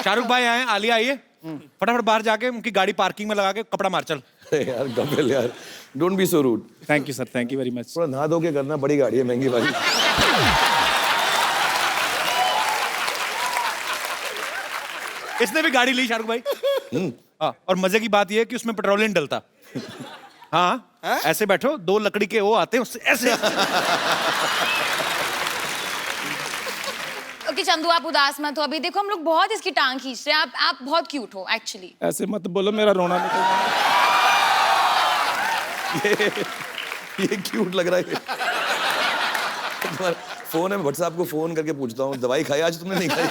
शाहरुख भाई आए, आलिया आई है, फटाफट बाहर जाके उनकी गाड़ी पार्किंग में लगा के कपड़ा मार चल। यार कपिल यार, don't be so rude. Thank you sir, thank you very much. थोड़ा नहा धो के करना, बड़ी गाड़ी है, महंगी वाली। इसने भी गाड़ी ली शाहरुख भाई। हाँ, और मजे की बात यह है कि उसमें पेट्रोल नहीं डलता। हाँ, ऐसे बैठो, 2 लकड़ी के वो आते हैं उससे ऐसे। ओके चंदू, आप उदास मत हो, अभी देखो हम लोग बहुत इसकी टांग खींच रहे हैं, आप बहुत क्यूट हो एक्चुअली। ऐसे मत बोलो, मेरा रोना निकल रहा है। ये क्यूट लग रहा है। तुम्हारा फोन है, मैं भट्ट साहब को फोन करके पूछता हूँ, दवाई खाई आज तुमने? नहीं खाई।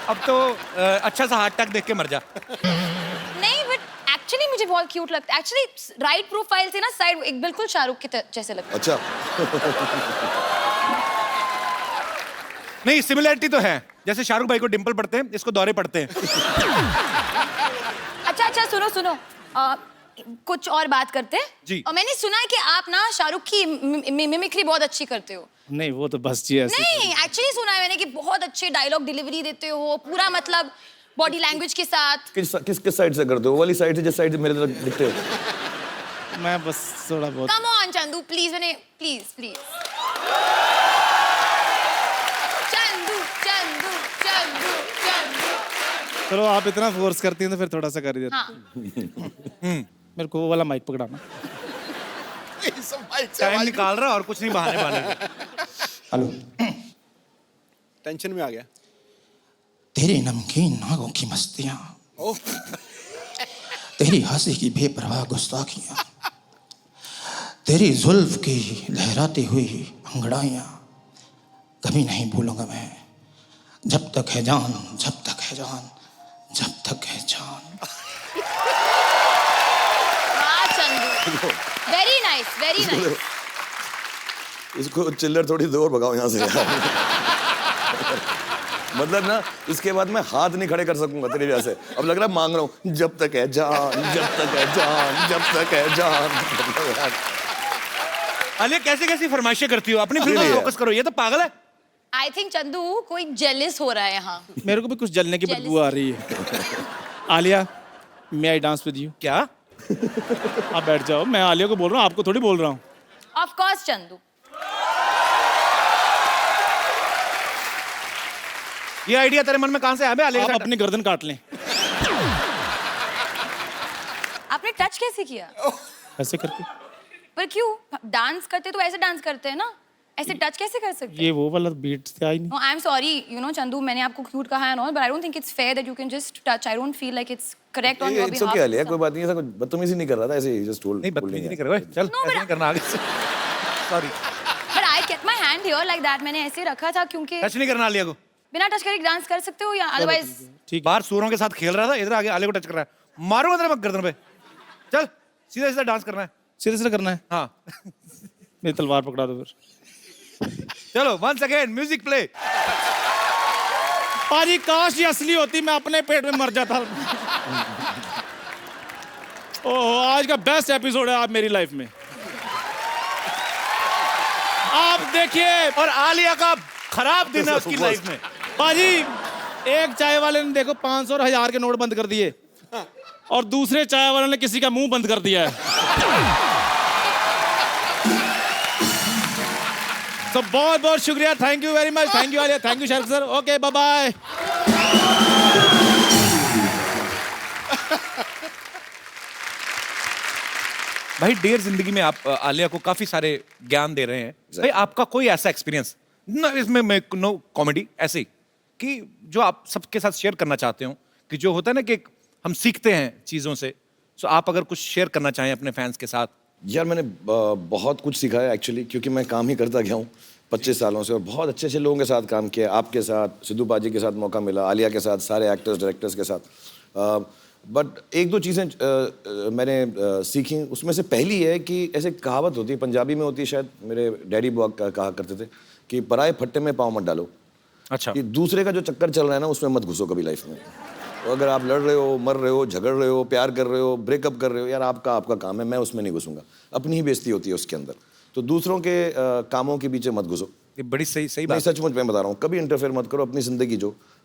अब तो अच्छा सा हार्ट अटैक देख के मर जा। नहीं बट एक्चुअली मुझे बहुत क्यूट लगता है। एक्चुअली राइट प्रोफाइल से ना साइड एक बिल्कुल शाहरुख के जैसे लगता है। अच्छा। नहीं, सिमिलरिटी तो है, जैसे शाहरुख भाई को डिंपल पड़ते हैं, इसको दौरे पड़ते हैं। अच्छा सुनो कुछ और बात करते हैं जी। और मैंने सुना है कि आप ना शाहरुख की मिमिक्री बहुत अच्छी करते हो। नहीं वो तो बस जी ऐसे। नहीं एक्चुअली सुना है मैंने कि बहुत अच्छे डायलॉग डिलीवरी देते हो, पूरा मतलब बॉडी लैंग्वेज के साथ। किस साइड से करते हो? वो वाली साइड से, जिस साइड से मेरे तरफ दिखते हो? मैं बस थोड़ा बहुत। कम ऑन चंदू प्लीज, मैंने प्लीज चंदू चंदू चंदू चंदू। चलो आप इतना फोर्स करती हैं तो फिर थोड़ा सा कर ही देते। हाँ। मेरे को वो वाला माइक पकड़ाना। टाइम निकाल रहा और कुछ नहीं, बहाने बहाने। हेलो। टेंशन में आ गया। तेरी नमकीन नागों की मस्तियां, तेरी हंसी की बेपरवाह गुस्ताखियां, तेरी जुल्फ की लहराती हुई अंगड़ाइयां कभी नहीं भूलूंगा मैं। जब तक है जान, जब तक है जान, जब तक है जान। हाँ Chandu, very nice very nice. इसको चिल्लर थोड़ी दूर भगाओ यहाँ से यार। मतलब ना, इसके बाद मैं हाथ नहीं खड़े कर सकूंगा तेरी वजह से। अब लग रहा है मांग रहा हूँ, जब तक है जान, जब तक है जान, जब तक है जान। अलिया कैसी कैसी फरमाइशें करती हो? अपनी फिल्म पर फोकस करो, ये तो पागल है। आई थिंक चंदू कोई जेलिस हो रहा है यहाँ। मेरे को भी कुछ जलने की बदबू आ रही है। आलिया, मे आई डांस विद यू? क्या? आप बैठ जाओ, मैं आलिया को बोल रहा हूँ, आपको थोड़ी बोल रहा हूँ। Of course Chandu. ये आइडिया तेरे मन में कहां से आया? बे आलिया आप अपनी गर्दन काट लें। आपने टच कैसे किया? ऐसे करके। पर क्यों? डांस करते तो ऐसे डांस करते हैं ना, ऐसे टच कैसे कर सकते हैं? ये वो वाला बीट से आई नहीं। No, I'm sorry, you know, Chandu, मैंने आपको क्यूट कहा है ना, but I don't think it's fair that you can just touch. I don't feel like it's correct on your it's behalf. Okay Alia, कोई बात नहीं, ऐसा कुछ बदतमीजी नहीं कर रहा था, ऐसे ही जस्ट टोल्ड। नहीं, बदतमीजी नहीं कर रहा। चल, No, ऐसे नहीं करना आगे से। Sorry. But I kept my hand here like that. मैंने ऐसे रखा था क्योंकि टच नहीं करना आलिया को। बिना टच करे डांस कर सकते हो या otherwise? ठीक, बाहर सूरों के साथ खेल रहा था, इधर आगे आलिया को टच कर रहा है। मारूंगा तेरे मैं गर्दन पे। चल, सीधा सीधा डांस करना है। सीधे सीधे करना है। हाँ। मेरी तलवार पकड़ा दो फिर। चलो, once again, music play. पाजी काश ये असली होती, मैं अपने पेट में मर जाता। ओह, आज का बेस्ट एपिसोड है आप मेरी लाइफ में। आप देखिए, और आलिया का खराब दिन है उसकी लाइफ में। पाजी एक चाय वाले ने देखो 500 और 1000 के नोट बंद कर दिए और दूसरे चाय वाले ने किसी का मुंह बंद कर दिया है। तो बहुत बहुत शुक्रिया, thank you very much, thank you Alia, thank you Shahrukh sir, okay bye bye. भाई डेयर जिंदगी में आप आलिया को काफी सारे ज्ञान दे रहे हैं। भाई आपका कोई ऐसा एक्सपीरियंस ना, इसमें मैं नो कॉमेडी ऐसे ही कि जो आप सबके साथ शेयर करना चाहते हो, कि जो होता है ना कि हम सीखते हैं चीजों से, सो आप अगर कुछ शेयर करना चाहें अपने फैंस के साथ। यार मैंने बहुत कुछ सीखा है एक्चुअली, क्योंकि मैं काम ही करता गया हूँ 25 सालों से, और बहुत अच्छे अच्छे लोगों के साथ काम किया। आपके साथ, सिद्धू पाजी के साथ मौका मिला, आलिया के साथ, सारे एक्टर्स डायरेक्टर्स के साथ। बट एक दो चीज़ें मैंने सीखी। उसमें से पहली है कि ऐसे कहावत होती है, पंजाबी में होती है शायद, मेरे डैडी बुआ कहा करते थे कि पराए फट्टे में पाँव मत डालो। अच्छा। कि दूसरे का जो चक्कर चल रहा है ना, उसमें मत घुसो कभी लाइफ में। तो अगर आप लड़ रहे हो, मर रहे हो, झगड़ रहे हो, प्यार कर रहे हो, ब्रेकअप कर रहे हो, यार आपका काम है, मैं उसमें नहीं घुसूंगा। अपनी ही बेइज्जती होती है उसके अंदर। तो दूसरों के कामों के पीछे मत घुसो। ये बड़ी सही नहीं, बात। सचमुच मैं बता रहा हूँ, कभी इंटरफेयर मत करो, अपनी ज़िंदगी जो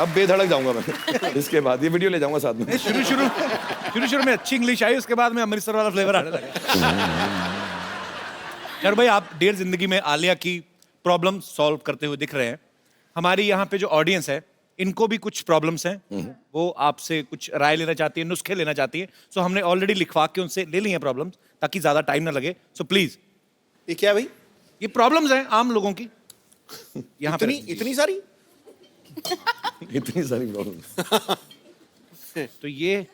अब बेधड़क जाऊंगा मैं इसके बाद ये वीडियो ले जाऊंगा साथ में। शुरू में अच्छी इंग्लिश आई, उसके बाद में अमृतसर वाला फ्लेवर आने लगा। यार भाई, आप डियर जिंदगी में आलिया की प्रॉब्लम सॉल्व करते हुए दिख रहे हैं। हमारी यहाँ पे जो ऑडियंस है, इनको भी कुछ प्रॉब्लम्स हैं, वो आपसे कुछ राय लेना चाहती है, नुस्खे लेना चाहती है। सो हमने ऑलरेडी लिखवा के उनसे ले ली हैं प्रॉब्लम्स, ताकि ज्यादा टाइम ना लगे। सो प्लीज, ये क्या भाई? ये प्रॉब्लम्स हैं आम लोगों की यहाँ पे। इतनी सारी? इतनी सारी प्रॉब्लम। तो ये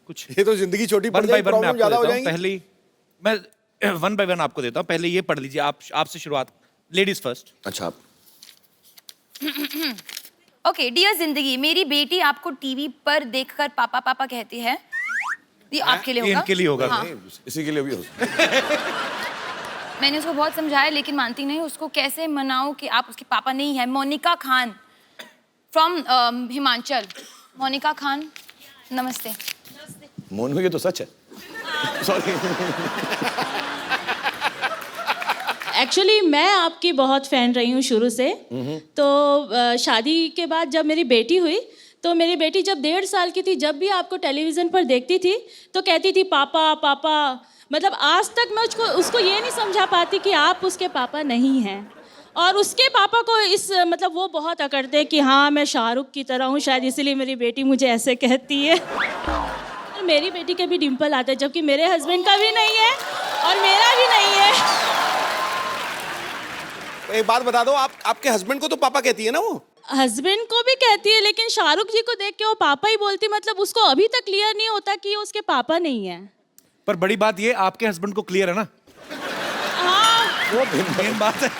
कुछ ये तो जिंदगी छोटी पड़ वन बाय जाएगी, वन मैं प्रॉब्लम आपको ज्यादा हो देता हूँ। जाएंगी। पहली मैं वन बाय वन आपको देता हूँ। पहले ये पढ़ लीजिए आप, आपसे शुरुआत, लेडीज फर्स्ट। अच्छा, ओके, डियर जिंदगी, मेरी बेटी आपको टीवी पर देखकर पापा पापा कहती है। ये आपके लिए ये होगा। इनके लिए होगा। हाँ। इसी के लिए भी हो सकता है। मैंने उसको बहुत समझाया लेकिन मानती नहीं। उसको कैसे मनाऊं कि आप उसके पापा नहीं है। मोनिका खान फ्रॉम हिमाचल। मोनिका खान, नमस्ते। मोनू, ये तो सच है। सॉरी। एक्चुअली मैं आपकी बहुत फ़ैन रही हूँ शुरू से। तो शादी के बाद जब मेरी बेटी हुई, तो मेरी बेटी जब 1.5 साल की थी, जब भी आपको टेलीविज़न पर देखती थी तो कहती थी पापा पापा। मतलब आज तक मैं उसको ये नहीं समझा पाती कि आप उसके पापा नहीं हैं। और उसके पापा को मतलब वो बहुत अकड़ते हैं कि हाँ मैं शाहरुख की तरह हूँ, शायद इसीलिए मेरी बेटी मुझे ऐसे कहती है। और मेरी बेटी के भी डिम्पल आता है, जबकि मेरे हस्बैंड का भी नहीं है और मेरा भी नहीं है। एक बात बता दो, आपके हस्बैंड को तो पापा कहती है ना वो? हस्बैंड को भी कहती है, लेकिन शाहरुख जी को देख के वो पापा ही बोलती। मतलब उसको अभी तक क्लियर नहीं होता कि ये उसके पापा नहीं है। पर बड़ी बात ये, आपके हस्बैंड को क्लियर है ना? हाँ, वो मेन बात है।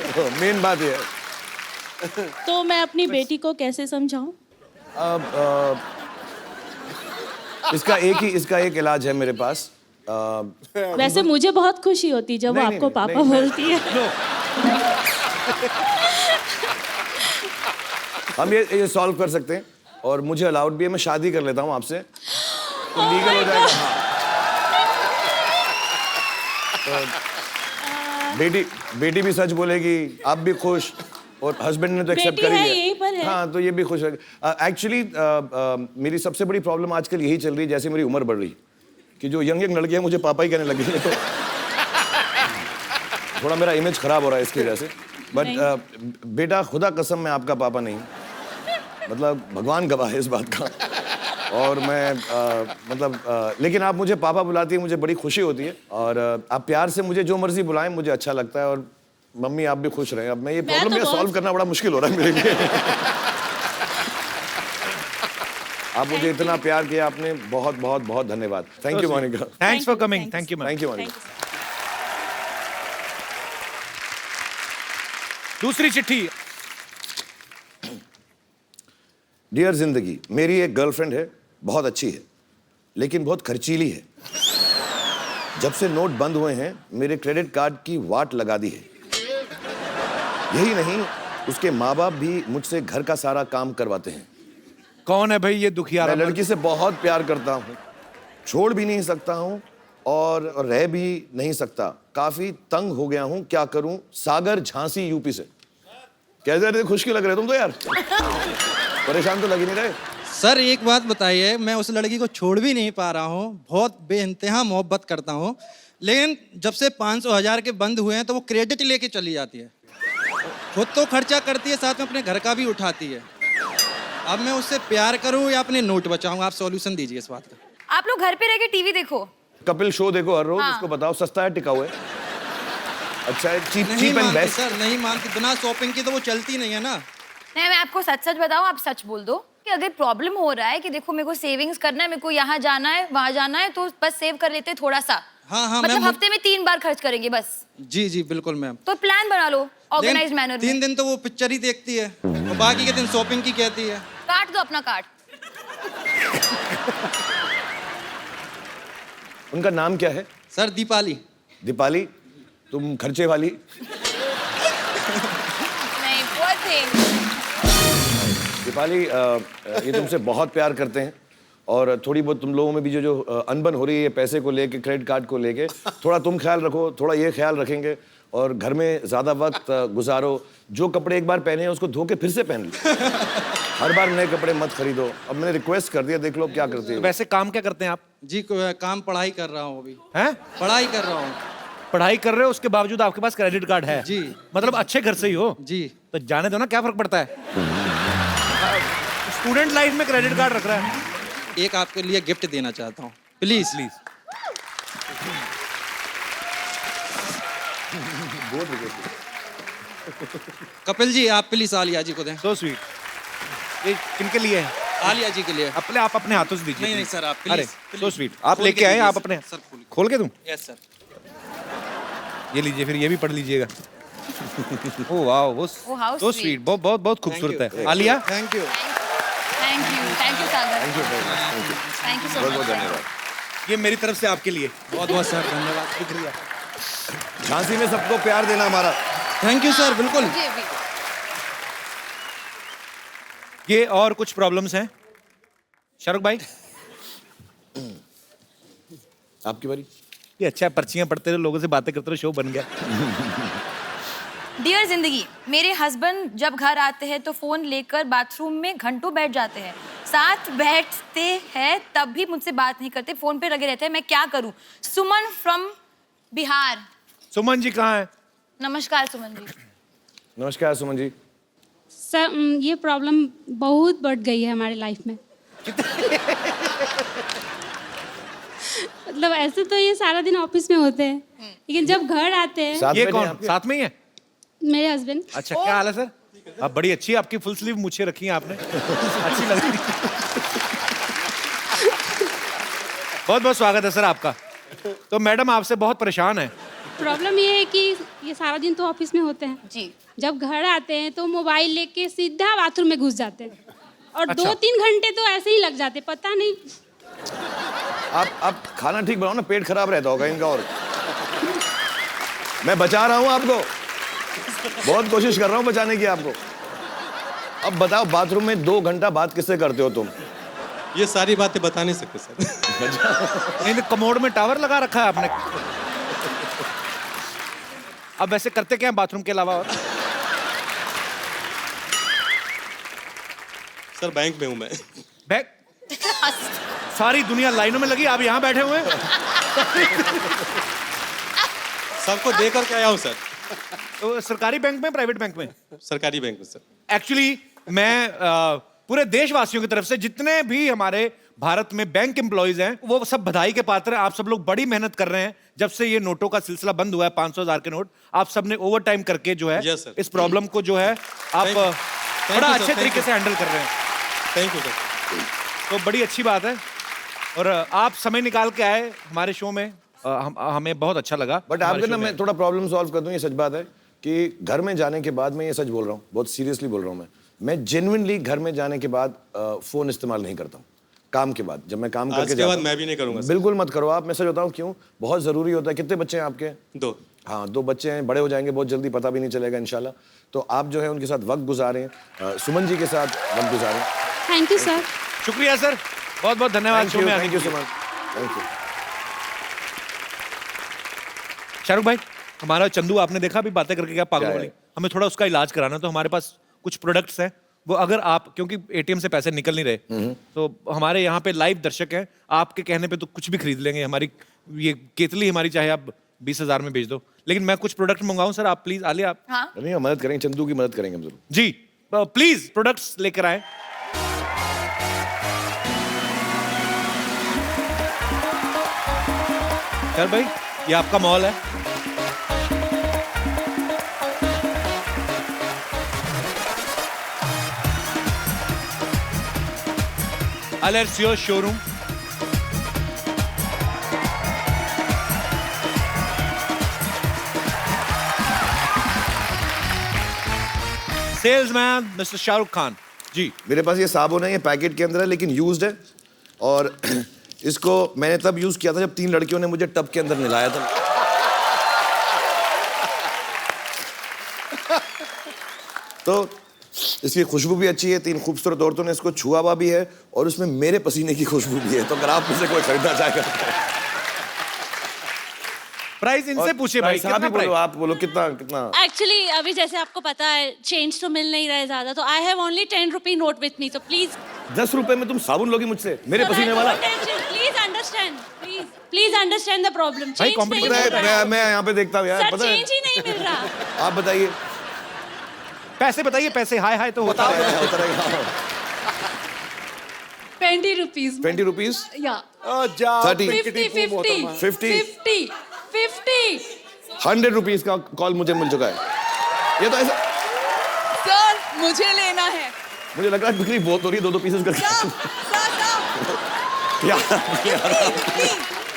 मेन बात ये है। तो मैं अपनी बेटी को कैसे समझाऊं? अब इसका एक इलाज है मेरे पास। वैसे मुझे बहुत खुशी होती जब वो नहीं, आपको नहीं, पापा नहीं, बोलती है। हम ये सॉल्व कर सकते हैं, और मुझे अलाउड भी है। मैं शादी कर लेता हूँ आपसे, तो लीगल हो जाएगा। तो बेटी भी सच बोलेगी, आप भी खुश, और हस्बैंड ने तो एक्सेप्ट बेटी करी है, यहीं पर है। हाँ, तो ये भी खुश है। एक्चुअली मेरी सबसे बड़ी प्रॉब्लम आजकल यही चल रही है, जैसे मेरी उम्र बढ़ रही कि जो यंग लड़कियां मुझे पापा ही कहने लगी है, तो थोड़ा मेरा इमेज खराब हो रहा है इसकी वजह से। बट बेटा, खुदा कसम मैं आपका पापा नहीं, मतलब भगवान गवाह है इस बात का। और मैं लेकिन आप मुझे पापा बुलाती है, मुझे बड़ी खुशी होती है। और आप प्यार से मुझे जो मर्जी बुलाएं, मुझे अच्छा लगता है। और मम्मी, आप भी खुश रहें। अब मैं ये प्रॉब्लम सॉल्व करना बड़ा मुश्किल हो रहा है मेरे लिए। आप मुझे इतना प्यार किया आपने, बहुत बहुत बहुत धन्यवाद। Thank you Monica. Thanks for coming. Thank you ma'am. Thank you Monica. दूसरी चिट्ठी। डियर जिंदगी, मेरी एक गर्लफ्रेंड है, बहुत अच्छी है, लेकिन बहुत खर्चीली है। जब से नोट बंद हुए हैं, मेरे क्रेडिट कार्ड की वाट लगा दी है। यही नहीं, उसके माँ बाप भी मुझसे घर का सारा काम करवाते हैं। कौन है भाई ये दुखियारा? मैं लड़की से बहुत प्यार करता हूँ, छोड़ भी नहीं सकता हूँ और रह भी नहीं सकता। काफी तंग हो गया हूँ, क्या करूँ? सागर झांसी यूपी से। कैसे रहे? खुश क्यों लग रहे तुम तो यार? परेशान तो लग ही नहीं रहे। सर एक बात बताइए, मैं उस लड़की को छोड़ भी नहीं पा रहा हूँ, बहुत बेइंतहा मोहब्बत करता हूँ, लेकिन जब से 500,000 के बंद हुए हैं तो वो क्रेडिट लेके चली जाती है। खुद तो खर्चा करती है, साथ में अपने घर का भी उठाती है। अब मैं उससे प्यार करूँ या अपने नोट बचाऊँ? आप सॉल्यूशन दीजिए इस बात का। आप लोग घर पे रह के टीवी देखो, कपिल शो देखो हर रोज। हाँ। उसको बताओ सस्ता है, टिकाऊ है, अच्छा है, चीप नहीं चीप एंड मानती बेस्ट। सर, नहीं मानती। बिना शॉपिंग की तो वो चलती नहीं है ना। नहीं, मैं आपको सच सच बताऊं, आप सच बोल दो कि अगर प्रॉब्लम हो रहा है कि देखो मेरे को सेविंग्स करना है, मेरे को यहाँ जाना है वहाँ जाना है, तो बस सेव कर लेते हैं थोड़ा सा। हाँ, मतलब मैम। हफ्ते में 3 बार खर्च करेंगे बस। जी जी बिल्कुल मैम। तो प्लान बना लो ऑर्गेनाइज मैनर 3 में। दिन तो वो पिक्चर ही देखती है और बाकी के दिन शॉपिंग की कहती है। काट दो अपना कार्ड। उनका नाम क्या है? सर दीपाली। दीपाली, तुम खर्चे वाली। नहीं, poor thing। दीपाली, ये तुमसे बहुत प्यार करते हैं, और थोड़ी बहुत तुम लोगों में भी जो अनबन हो रही है पैसे को लेके, क्रेडिट कार्ड को लेके, थोड़ा तुम ख्याल रखो, थोड़ा ये ख्याल रखेंगे, और घर में ज़्यादा वक्त गुजारो। जो कपड़े एक बार पहने हैं उसको धो के फिर से पहन लो। हर बार नए कपड़े मत खरीदो। अब मैंने रिक्वेस्ट कर दिया, देख लो क्या करती है। वैसे काम क्या करते हैं आप? जी काम पढ़ाई कर रहा हूँ अभी। हैं? पढ़ाई कर रहा हूँ। पढ़ाई कर रहे हो, उसके बावजूद आपके पास क्रेडिट कार्ड है? जी। मतलब अच्छे घर से ही हो? जी। तो जाने दो ना, क्या फर्क पड़ता है? स्टूडेंट लाइफ में क्रेडिट कार्ड रख रहा है। एक आपके लिए गिफ्ट देना चाहता हूँ, प्लीज प्लीज। कपिल जी आप प्लीज आलिया जी को दें। So sweet. ये किनके लिए है? आलिया जी के लिए। अपने आप अपने हाथों से दीजिए। नहीं नहीं सर आप अरे प्लीज। So sweet. आप लेके आए, आप अपने सर खोल के दूं? Yes sir. ये लीजिए, फिर ये भी पढ़ लीजिएगा। ओह वाह, वो Oh, how so sweet. Sweet. बहुत बहुत बहुत खूबसूरत है। Alia, thank you. Thank you Sagar. Thank you so much. ये मेरी तरफ से आपके लिए। बहुत बहुत सर धन्यवाद। शुक्रिया। झांसी में सबको प्यार देना हमारा। थैंक यू सर, बिल्कुल। जी भी। ये और कुछ प्रॉब्लम्स हैं शाहरुख भाई? आपकी बारी। ये अच्छा है, पर्चियां पढ़ते रहो, लोगों से बातें करते रहो, शो बन गया। डियर जिंदगी, मेरे हस्बैंड जब घर आते हैं तो फोन लेकर बाथरूम में घंटों बैठ जाते हैं। साथ बैठते हैं तब भी मुझसे बात नहीं करते, फोन पे लगे रहते हैं। मैं क्या करूं? सुमन फ्रॉम बिहार। सुमन जी कहाँ है? नमस्कार सुमन जी। नमस्कार सुमन जी। सर ये प्रॉब्लम बहुत बढ़ गई है हमारी लाइफ में। मतलब ऐसे तो ये सारा दिन ऑफिस में होते हैं, लेकिन जब घर आते हैं। साथ ये में कौन नहीं आपके? साथ में ही है? मेरे हस्बैंड। अच्छा, क्या हाल है सर? आप बड़ी अच्छी है, आपकी फुल स्लीव मूछें रखी हैं आपने। अच्छी लग रही है। बहुत बहुत स्वागत है सर आपका। तो मैडम आपसे बहुत परेशान है। प्रॉब्लम ये है कि ये सारा दिन तो ऑफिस में होते हैं जी। जब घर आते हैं तो मोबाइल लेके सीधा बाथरूम में घुस जाते हैं और अच्छा। 2-3 घंटे तो ऐसे ही लग जाते, पता नहीं। आप खाना ठीक बनाओ ना, पेट खराब रहता होगा इनका। और मैं बचा रहा हूँ आपको, बहुत कोशिश कर रहा हूँ बचाने की आपको। अब बताओ, बाथरूम में 2 घंटा बात किससे करते हो तुम? ये सारी बातें बता नहीं सकते सर। नहीं तो कमोड में टावर लगा रखा है आपने। अब वैसे करते क्या है बाथरूम के अलावा? और सर बैंक में हूँ मैं। बैग सारी दुनिया लाइनों में लगी, आप यहाँ बैठे हुए हैं। सबको देकर के आया हूँ सर। तो सरकारी बैंक में, प्राइवेट बैंक में? सरकारी बैंक में सर। एक्चुअली मैं पूरे देशवासियों की तरफ से जितने भी हमारे भारत में बैंक एम्प्लॉइज हैं वो सब बधाई के पात्र हैं। आप सब लोग बड़ी मेहनत कर रहे हैं जब से ये नोटों का सिलसिला बंद हुआ है, 500,000 के नोट। आप सब ने ओवर टाइम करके जो है Yes, sir. इस प्रॉब्लम को जो है आप Thank you, बड़ा sir. अच्छे Thank तरीके you. से हैंडल कर रहे हैं। Thank you sir. तो बड़ी अच्छी बात है। और आप समय निकाल के आए हमारे शो में, हमें बहुत अच्छा लगा। बट आपके ना मैं थोड़ा प्रॉब्लम सॉल्व कर दूं। ये सच बात है कि घर में जाने के बाद, मैं ये सच बोल रहा हूँ, बहुत सीरियसली बोल रहा हूँ, मैं जेन्युइनली घर में जाने के बाद फोन इस्तेमाल नहीं करता हूँ। काम के बाद, जब मैं काम करके आज के जाता बाद हूँ, मैं भी नहीं करूँगा सर। बिल्कुल मत करो आप। मैं सच बताऊँ क्यों, बहुत जरूरी होता है। कितने बच्चे हैं आपके? 2। हाँ, 2 बच्चे हैं, बड़े हो जाएंगे बहुत जल्दी, पता भी नहीं चलेगा इंशाल्लाह। तो आप जो है उनके साथ वक्त गुजारें, सुमन जी के साथ वक्त गुजारें। Thank you sir. शुक्रिया सर, बहुत बहुत धन्यवाद शो में आने थैंक के यू लिए। So much. Thank you. Shahrukh भाई, हमारा चंदू आपने देखा अभी बातें करके क्या पागल क्या है? वाली। हमें थोड़ा उसका इलाज कराना, तो हमारे पास कुछ प्रोडक्ट्स हैं वो, अगर आप, क्योंकि एटीएम से पैसे निकल नहीं रहे, तो हमारे यहाँ पे लाइव दर्शक हैं, आपके कहने पे तो कुछ भी खरीद लेंगे। हमारी ये केतली हमारी चाहे आप 20,000 में बेच दो, लेकिन मैं कुछ प्रोडक्ट मंगाऊं सर, आप प्लीज आलिया आप। हाँ। नहीं, हम मदद करेंगे, चंदू की मदद करेंगे हम जरूर। जी प्लीज प्रोडक्ट्स लेकर आए। सर भाई, ये आपका मॉल है। Alessio showroom. Salesman Mr Shahrukh Khan ji. मेरे पास ये साबुन है, ये पैकेट के अंदर है लेकिन यूज्ड है। और इसको मैंने तब यूज किया था जब 3 लड़कियों ने मुझे टब के अंदर नहलाया था। तो इसकी खुशबू भी अच्छी है, 3 खूबसूरत औरतों ने इसको छुआ हुआ भी है और उसमें मेरे पसीने की खुशबू भी है। तो अगर आप मुझसे कोई खरीदना चाहेगा प्राइस इनसे पूछे भाई, आप ही कितना बोलो, प्राइस? आप बोलो कितना कितना। एक्चुअली अभी जैसे आपको पता है चेंज तो मिल नहीं रहा है ज्यादा, तो I have only 10 rupee note with me, तो प्लीज 10 रुपए में तुम साबुन लोगी मुझसे, मेरे पसीने वाला। Please understand, please understand the problem. भाई, चेंज नहीं मिल पता है, रहा है मैं यहाँ पे देखता हूँ यार, सर, पता है। चेंज ही नहीं मिल रहा। आप बताइए। पैसे बताइए, पैसे हाय हाय तो होता है। होता रहेगा। 20 रुपीज 20 रुपीज, या 30, 50 100 रुपीज का कॉल मुझे मिल चुका है। ये तो ऐसा, सर मुझे लेना है। मुझे लग रहा है बिक्री बहुत हो रही है, 2-2 पीसेस करके।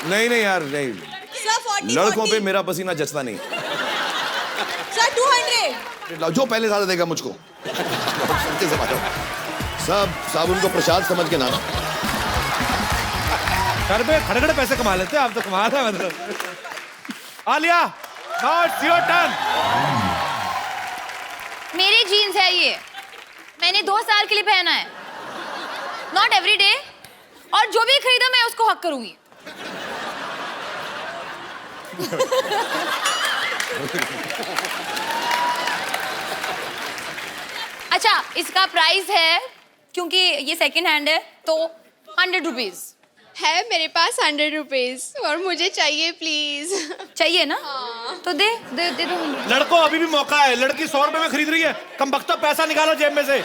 नहीं नहीं यार, नहीं, लड़कों पे मेरा पसीना जचता नहीं। सर 200। जो पहले ज्यादा देगा मुझको। सब साबुन को प्रसाद समझ के नाम। घर पे खड़े पैसे कमा लेते हैं आप तो, कमाल है मतलब। Alia, now it's your turn. मेरी जीन्स है ये, मैंने 2 साल के लिए पहना है, नॉट एवरी डे, और जो भी खरीदा मैं उसको हक करूंगी। अच्छा, इसका प्राइस है, क्योंकि ये सेकंड हैंड है, तो 100 रुपीज है मेरे पास 100 रुपीज और मुझे चाहिए प्लीज। चाहिए ना? तो दे दे दे दो। लड़कों अभी भी मौका है, लड़की 100 रुपए में खरीद रही है, कम वक्त पैसा निकालो जेब में से।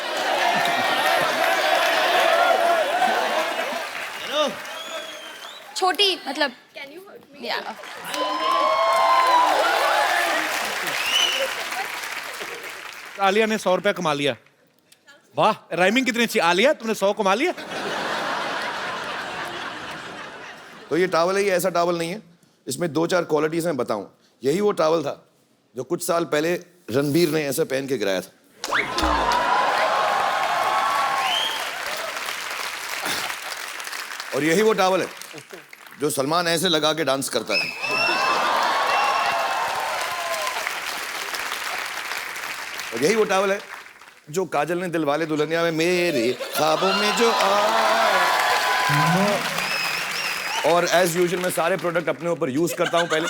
छोटी मतलब या आलिया ने 100 रुपया कमा लिया। वाह, राइमिंग कितनी अच्छी। आलिया, तुमने 100 कमा लिया। तो ये टॉवल है, ये ऐसा टॉवल नहीं है, इसमें 2-4 क्वालिटीज मैं बताऊं। यही वो टॉवल था जो कुछ साल पहले रणबीर ने ऐसे पहन के गिराया था। और यही वो टॉवल है जो सलमान ऐसे लगा के डांस करता है। और यही वो टॉवल है जो काजल ने दिलवाले दुल्हनिया में मेरे ख्वाबों में जो आया। और एज यूजुअल मैं सारे प्रोडक्ट अपने ऊपर यूज करता हूं पहले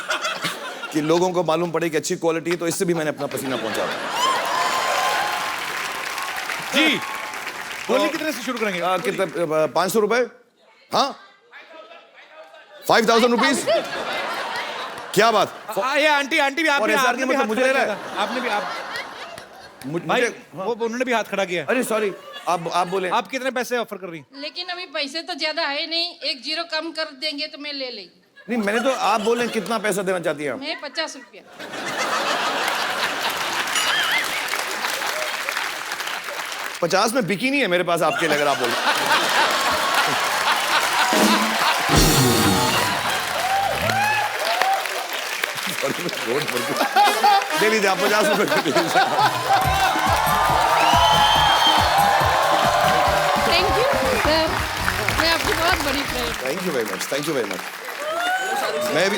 कि लोगों को मालूम पड़े कि अच्छी क्वालिटी है, तो इससे भी मैंने अपना पसीना पहुंचा। जी, बोलिए कितने से शुरू करेंगे? कितने? 500 रुपए। हाँ, 5000 रुपीज। क्या बात? ये आंटी आंटी भी और आपने SR आपने भी मतलब हाथ मुझे खड़ा ले रहा किया है? था। आपने भी आप भाई मुझे वो उन्होंने भी हाथ खड़ा किया। अरे सॉरी, आप बोले। आप कितने पैसे ऑफर कर रही हैं? लेकिन अभी पैसे तो ज्यादा है नहीं, 1 0 कम कर देंगे तो मैं ले लेंगी। नहीं, मैंने तो आप बोले कितना पैसा देना चाहती हैं आप? मैं 50 रुपया। 50 में बिकी नहीं है मेरे पास आपके लिए, अगर आप बोले। दे लीजिए आप 50 रुपए। थैंक यू सर, मैं आपकी बहुत बड़ी friend. Thank you very much, thank you very much. मैं भी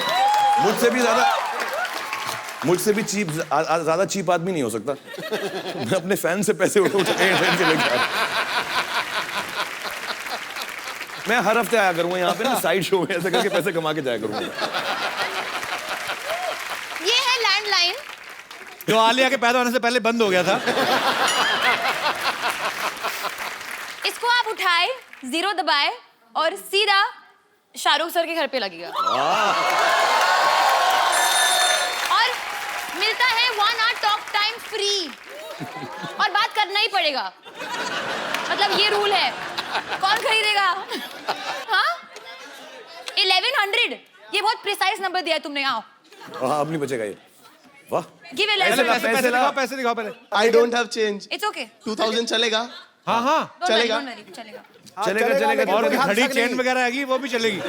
मुझसे भी चीप, ज्यादा चीप आदमी नहीं हो सकता। मैं अपने फैन से पैसे उठा के लेके आता। मैं हर हफ्ते आया करूंगा यहाँ पे ना, साइड शो में ऐसे करके पैसे कमा के जाया करूंगा। ये है लैंडलाइन, जो आलिया के पैदा होने से पहले बंद हो गया था। इसको आप उठाए, 0 दबाए और सीधा शाहरुख सर के घर पे लगेगा। और मिलता है 1 hour टॉक टाइम फ्री, और बात करना ही पड़ेगा, मतलब ये रूल है। कौन खरीदेगा? हाँ, 1100। ये बहुत प्रिसाइज नंबर दिया है तुमने। आओ, हाँ, अब नहीं बचेगा ये। वाह, गिव पैसे दिखाओ पहले। I don't have change. It's okay. 2000 चलेगा? हाँ हाँ, चलेगा। चलेगा। और घड़ी चेन वगैरह आएगी, वो भी चलेगी।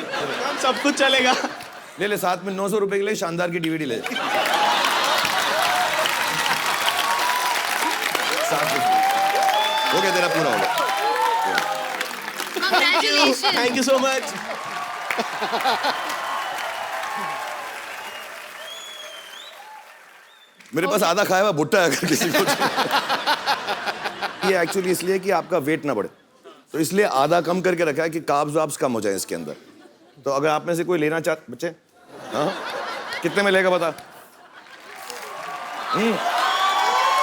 सब कुछ चलेगा। ले साथ में 900 रुपए के लिए शानदार की DVD ले। साथ में हो गया, तेरा पूरा हो गया। Congratulations. Thank you so much. मेरे पास आधा खाया हुआ भुट्टा है, अगर किसी को। ये एक्चुअली इसलिए कि आपका वेट ना बढ़े, तो इसलिए आधा कम करके रखा है कि कार्ब्स वाब्स कम हो जाए इसके अंदर। तो अगर आप में से कोई लेना चाहते बच्चे, हाँ, कितने में लेगा बता?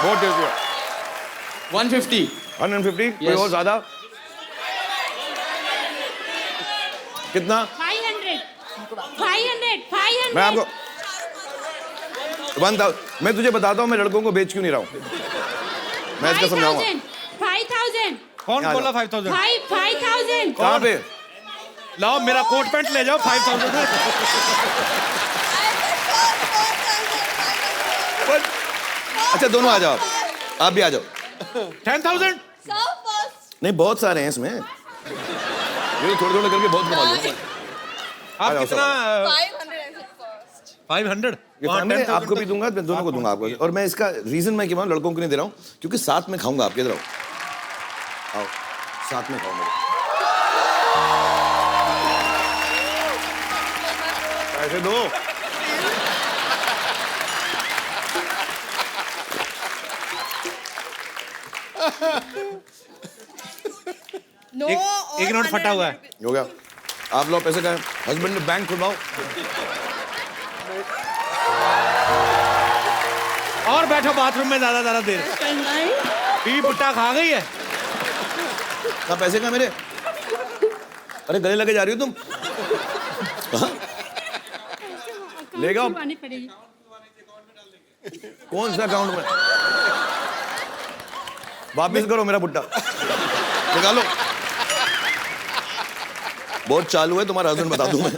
बहुत टेस्टी है। 150. 150? कोई और ज्यादा? कितना? 500. मैं आपको 1000 मैं तुझे बताता हूँ मैं लड़कों को बेच क्यों नहीं रहा हूँ। मैं इसका समझाऊंगा। 5,000. कौन यहाँ बोला जाओ। 5000? 5,000. कहाँ पे? लाओ मेरा कोट पैंट ले जाओ 5000 में। अच्छा दोनों आ जाओ, आप भी आ जाओ। 10,000? नहीं बहुत सारे हैं इसमें, ये थोड़े थोड़े करके बहुत कमा लूंगा। आ आप जाओ, कितना? 500? ये फैमिली है, आपको भी दूंगा, दोनों को दूंगा आपको। और मैं इसका रीजन मैं क्यों लड़कों को नहीं दे रहा हूँ, क्योंकि साथ में खाऊंगा। आप इधर आओ, आओ साथ में खाऊंगा। पैसे दो। एक नोट फटा हुआ है। हो गया, आप लोग पैसे का हस्बैंड ने बैंक खुलवाओ। और बैठो बाथरूम में ज्यादा देर। पी पुट्टा खा गई है। कहाँ पैसे का मेरे? अरे गले लगे जा रही हो तुम? कहाँ? ले जाओ। पड़ेगी. कौन सा अकाउंट में? वापिस करो मेरा पुट्टा, निकालो। बहुत चालू है तुम्हारा हस्बैंड, बता दूं मैं।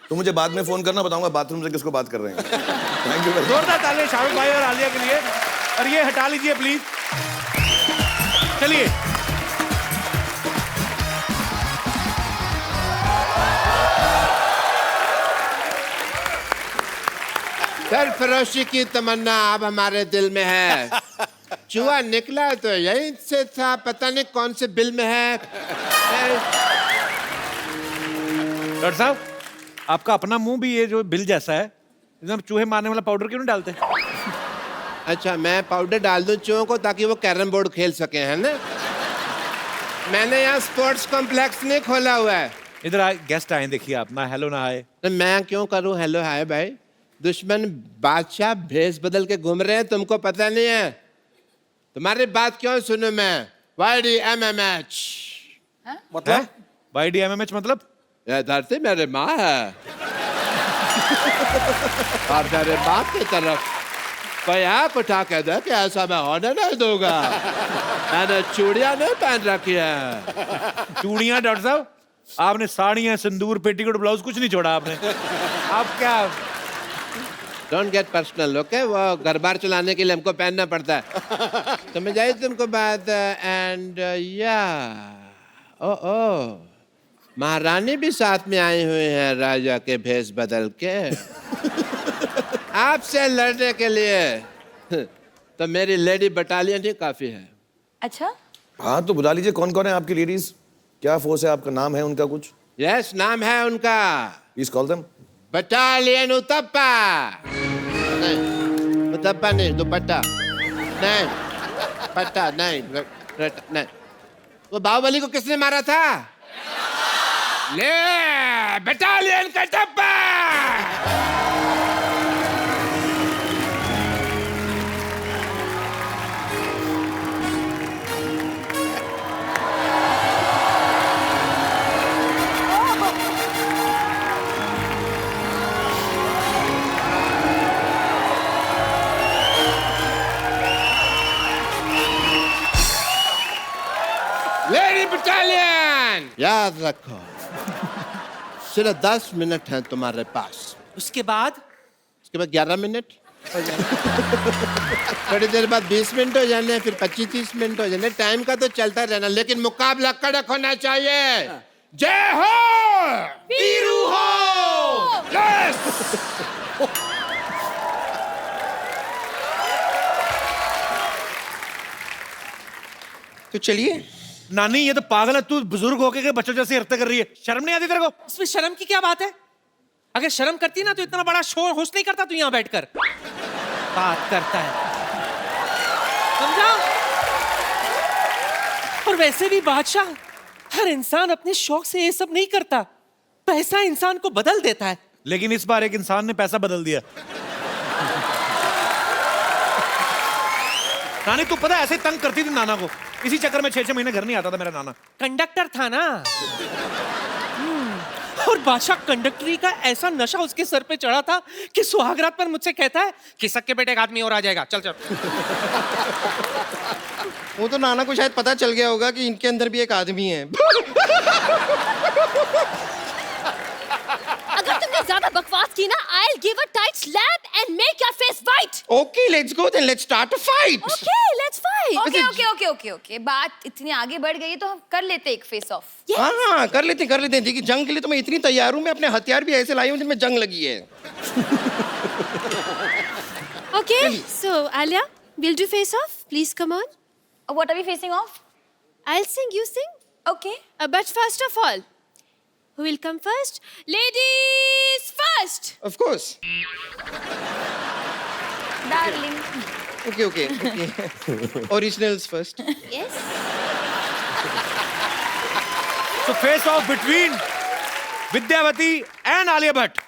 तुम मुझे बाद में फोन करना, बताऊंगा बाथरूम से किसको बात कर रहे हैं। Thank you. जोरदार तालियां शामिल भाई और आलिया के लिए। और ये हटा लीजिए प्लीज। चलिए सरफरोशी की तमन्ना अब हमारे दिल में है। चूहा निकला तो यहीं से था, पता नहीं कौन से बिल में है। डॉक्टर साहब, आपका अपना मुंह भी ये जो बिल जैसा है, एकदम चूहे मारने वाला पाउडर क्यों नहीं डालते? अच्छा मैं पाउडर डाल दूं चूहों को ताकि वो कैरम बोर्ड खेल सके, है ना? मैंने यहाँ स्पोर्ट्स कॉम्प्लेक्स नहीं खोला हुआ है। इधर आए, गेस्ट आए, देखिए आप ना हेलो ना हाय। तो मैं क्यों करूं हेलो हाय भाई? दुश्मन बादशाह भेष बदल के घूम रहे हैं, तुमको पता नहीं है? तुम्हारी बात क्यों सुनूं मैं? YDMMH मतलब YDMMH मतलब? ये धरती मेरे माँ है और मेरे बाप की तरफ कोई आँख उठा के दे कि ऐसा मैं होने नहीं दूंगा। मैंने चूड़ियां नहीं पहन रखी है। चूड़ियां? डॉक्टर साहब आपने साड़ियां, सिंदूर, पेटीकोट, ब्लाउज कुछ नहीं छोड़ा आपने। आप क्या? Don't get personal, okay? वो घर बार चलाने के लिए हमको पहनना पड़ता है। समझ आई तुमको बात? एंड या ओ महारानी भी साथ में आई हुई है राजा के भेष बदल के आपसे लड़ने के लिए। तो मेरी लेडी बटालियन ही काफी है। अच्छा, हाँ तो बुला लीजिए। कौन कौन है आपकी लेडीज? क्या फोर्स है आपका? नाम है उनका कुछ? यस नाम है उनका please call them. Battalion Uthappa. नहीं उतप्पा नहीं, दुपट्टा नहीं, पट्टा नहीं, नहीं। वो बाहुबली को किसने मारा था? ले बटालियन का टप्पा। लेडी बटालियन याद रखो, सिर्फ 10 मिनट हैं तुम्हारे पास। उसके बाद 11 मिनट थोड़ी देर बाद 20 मिनट हो जाने, फिर 25-30 मिनट हो जाने। टाइम का तो चलता रहना, लेकिन मुकाबला कड़क होना चाहिए। जय हो वीरू हो। यस तो चलिए। नानी ये तो पागल है, तू बुजुर्ग होके के बच्चों जैसे हरकतें कर रही है। शर्म नहीं आती तेरे को? इसमें शर्म की क्या बात है? अगर शर्म करती ना तो इतना बड़ा शोर होस्ट नहीं करता तू यहाँ बैठकर। बात करता है, समझा? और वैसे भी बादशाह, हर इंसान अपने शौक से ये सब नहीं करता। पैसा इंसान को बदल देता है। लेकिन इस बार एक इंसान ने पैसा बदल दिया। नानी तू पता है ऐसे तंग करती थी नाना को, इसी चक्कर में 6-6 महीने घर नहीं आता था मेरा नाना। कंडक्टर था ना। और बादशाह कंडक्टरी का ऐसा नशा उसके सर पे चढ़ा था कि सुहागरात पर मुझसे कहता है कि सक्के बेटे एक आदमी और आ जाएगा, चल चल। वो तो नाना को शायद पता चल गया होगा कि इनके अंदर भी एक आदमी है। अगर तुमने ज्यादा बकवास की ना, I'll give a tight slap and make your face white. Okay, let's go then. Let's start a fight. Okay, let's fight. Okay बात इतनी आगे बढ़ गई तो हम कर लेते एक फेस ऑफ। हाँ, कर लेते हैं। देखिए जंग के लिए तो मैं इतनी तैयार हूँ, मैं अपने हथियार भी ऐसे लाई हूँ जिनमें जंग लगी है। Okay, so Alia, we'll do face off. Please come on. What are we facing off? I'll sing, you sing. Okay. But first of all, who will come first? Ladies first. Of course. Darling. Okay. Originals first. Yes. So face off between Vidyavati and Alia Bhatt.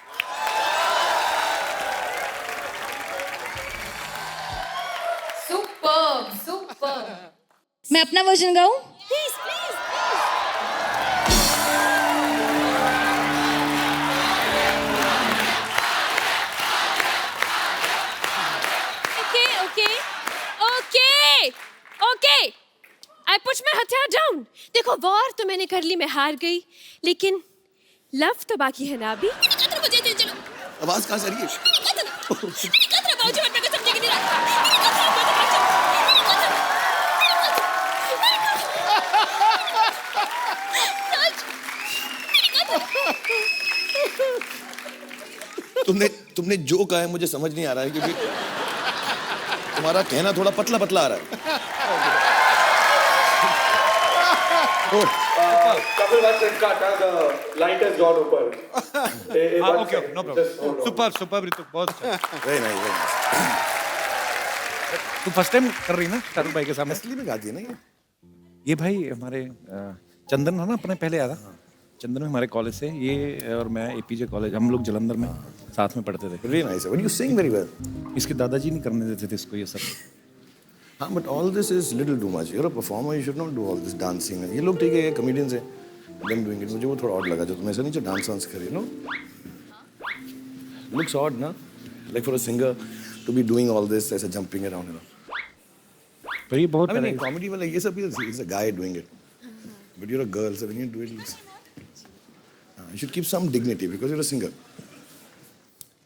Superb. मैं अपना version गाऊं? Please. Okay. I put my हथियार down. देखो war तो मैंने कर ली, मैं हार गई, लेकिन लव तो बाकी है ना अभी। चलो। आवाज कहाँ से आ रही है? तुमने जो कहा है मुझे समझ नहीं आ रहा है, क्योंकि तुम्हारा कहना थोड़ा पतला आ रहा है। Okay no problem. Super Ritu, बहुत अच्छा। Very nice. तू फर्स्ट टाइम कर रही ना शाहरुख भाई के सामने? असली में गाती है ना ये भाई हमारे चंदन है ना, अपने पहले आया था। चंदन में हमारे कॉलेज से, ये और मैं एपीजे कॉलेज, हम लोग जलंधर में साथ में पढ़ते थे। Very nice. When you sing very well. इसके दादाजी नहीं करने देते थे इसको ये सब। हाँ, but all this is little too much. You're a performer, you should not do all this dancing. ये लोग ठीक है, ये कॉमेडियंस हैं, देम डूइंग इट। मुझे वो थोड़ा ऑड लगा जो तुम ऐसा नहीं जो डांस कर रही हो, नो लुक्स ऑड ना, like for a singer to be doing all this, ऐसे जंपिंग अराउंड, यू नो। पर ये बहुत नहीं, कॉमेडी वाला ये सब is a guy doing it, but you are a girl, so when you do it you should keep some dignity because you're a singer.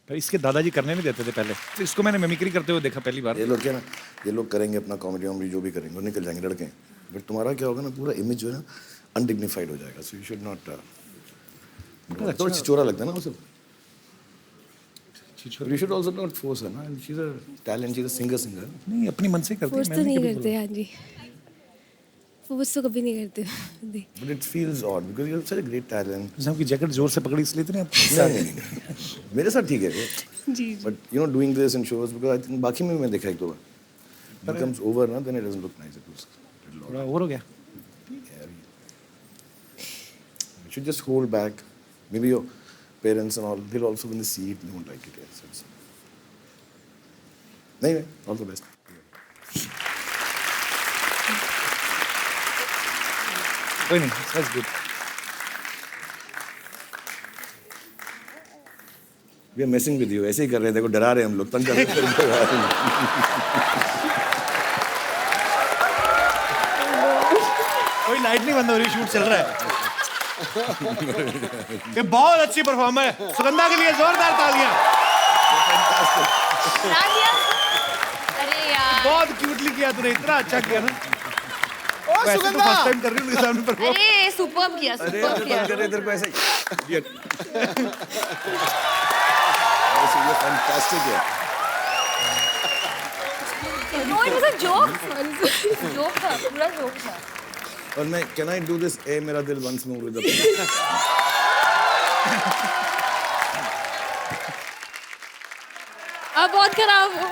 पर इसके दादाजी करने नहीं देते थे पहले, तो इसको मैंने मिमिक्री करते हुए देखा पहली बार। ये लोग क्या ना, ये लोग करेंगे अपना कॉमेडी वॉमेडी जो भी करेंगे, वो निकल जाएंगे लड़के, बट तुम्हारा क्या होगा ना, पूरा इमेज जो है ना अनडिग्निफाइड हो जाएगा। So you should not. थोड़ा छिछोरा लगता है ना वो सब। You should also not force her ना, she is a talent, she is a singer. नहीं, अपनी मन से करती है। फोर्स तो नहीं करते। हाँ जी, फोर्स तो कभी नहीं करते। But it feels odd because you have such a great talent. जैसे आपकी जैकेट जोर से पकड़ी इसलिए तो नहीं आप। नहीं, मेरे साथ ठीक है वो। जी। But you know, doing this in shows because I think बाकी में भी मैं देखा एक दो बार। When it comes over ना, then it doesn't look nice. It looks थोड़ा ओवर हो गया। You should just hold back. Maybe your parents and all, they'll also when they see it, they won't like it. Yes, नहीं, all the best. कोई नहीं, that's good. We are messing with you. ऐसे ही कर रहे हैं, देखो डरा रहे हैं हम लोग, तंग कर रहे हैं। कोई लाइट नहीं बंद हो रही, शूट चल रहा है। ये बहुत अच्छी परफॉर्मर है, सुगंधा के लिए जोरदार तालियां। अरे यार, बहुत क्यूटली किया तूने, इतना अच्छा किया ना। वैसे तो सुगंधा! फर्स्ट टाइम कर रही हूँ उनके सामने परफॉर्म। अरे सुपर्ब किया। कर रहे तेरे को ऐसे ही। ये फैंटास्टिक है। No, it was a joke. Joke था, पूरा जोक था। और मैं कैन आई डू दिस ए मेरा दिल वंस मोर विद अब बहुत खराब हो।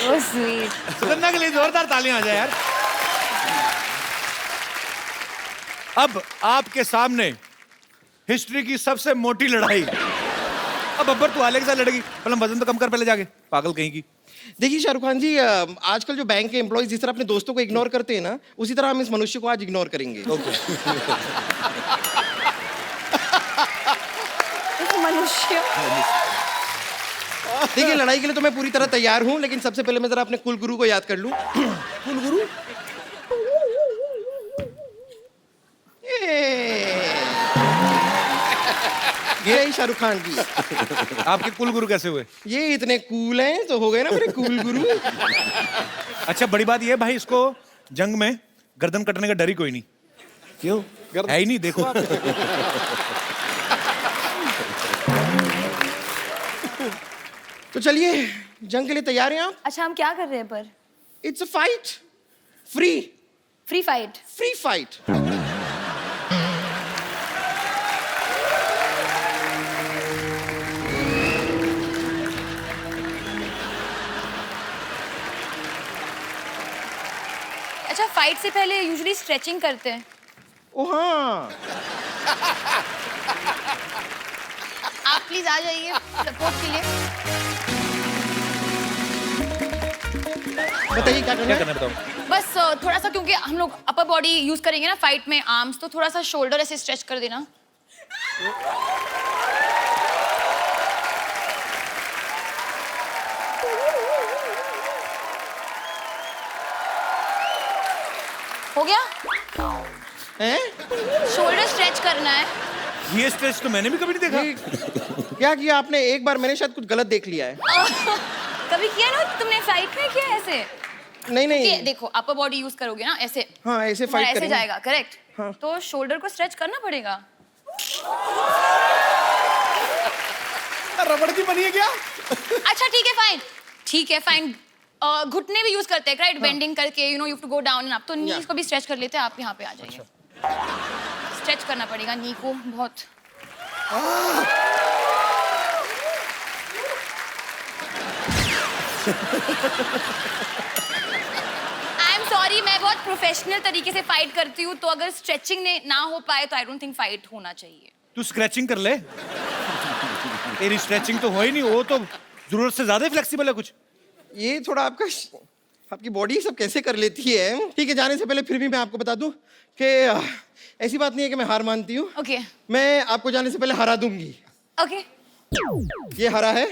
So sweet. सुगंधा के लिए जोरदार तालियां आ जाए यार। अब आपके सामने हिस्ट्री की सबसे मोटी लड़ाई। अब अब्बर तू आलिया के साथ लड़ेगी, पहले वजन तो कम कर पहले जाके, पागल कहीं की। देखिए शाहरुख खान जी, आजकल जो बैंक के एम्प्लॉयज जिस तरह अपने दोस्तों को इग्नोर करते हैं ना, उसी तरह हम इस मनुष्य को आज इग्नोर करेंगे। मनुष्य। देखिए लड़ाई के लिए तो मैं पूरी तरह तैयार हूँ, लेकिन सबसे पहले मैं जरा अपने कुल गुरु को याद कर लूँ। कुल गुरु? ये शाहरुख खान जी। आपके कुल गुरु कैसे हुए? ये इतने कूल हैं तो हो गए ना मेरे कूल गुरु। अच्छा बड़ी बात ये है भाई, इसको जंग में गर्दन कटने का डर ही कोई नहीं। क्यों? है ही नहीं, देखो आप। तो चलिए जंग के लिए तैयार हैं आप? अच्छा हम क्या कर रहे हैं पर? It's a fight, free free fight. Free fight. अच्छा फाइट से पहले यूजुअली स्ट्रेचिंग करते हैं। ओ हाँ, आप प्लीज आ जाइए सपोर्ट के लिए। बताइए क्या करना क्या है? करना है बताओ। बस थोड़ा सा, क्योंकि हम लोग अपर बॉडी यूज करेंगे ना फाइट में, आर्म्स, तो थोड़ा सा शोल्डर ऐसे स्ट्रेच कर देना। हो गया? हैं? शोल्डर स्ट्रेच करना है। ये स्ट्रेच तो मैंने भी कभी नहीं देखा। क्या किया आपने? एक बार मैंने शायद कुछ गलत देख लिया है। कभी किया ना तुमने फाइट में किया ऐसे? नहीं नहीं, ये देखो अपर बॉडी यूज करोगे ना ऐसे, हाँ ऐसे तुम्हारा फाइट ऐसे करेंगे। जाएगा, करेक्ट? हाँ। तो शोल्डर को स्ट्रेच करना पड़ेगा। रबड़ की बनी है क्या? अच्छा ठीक है फाइन, ठीक है फाइन। घुटने भी यूज करते हैं राइट, बेंडिंग करके, you know you have to go down and up, तो नीज को भी स्ट्रेच कर लेते हैं। आप यहाँ पे आ जाइए। स्ट्रेच करना पड़ेगा नी को बहुत। आई एम सॉरी, मैं बहुत प्रोफेशनल तरीके से फाइट करती हूँ, तो अगर स्ट्रेचिंग ने ना हो पाए तो आई डोंट थिंक फाइट होना चाहिए। तू स्क्रैचिंग कर ले। तेरी स्ट्रेचिंग तो हो ही नहीं, वो तो जरूरत से ज्यादा फ्लेक्सिबल है कुछ। ये थोड़ा आपकी बॉडी सब कैसे कर लेती है। ठीक है, जाने से पहले फिर भी मैं आपको बता दूं कि ऐसी बात नहीं है कि मैं हार मानती हूँ। ओके मैं आपको जाने से पहले हरा दूंगी। ओके। ये हरा है,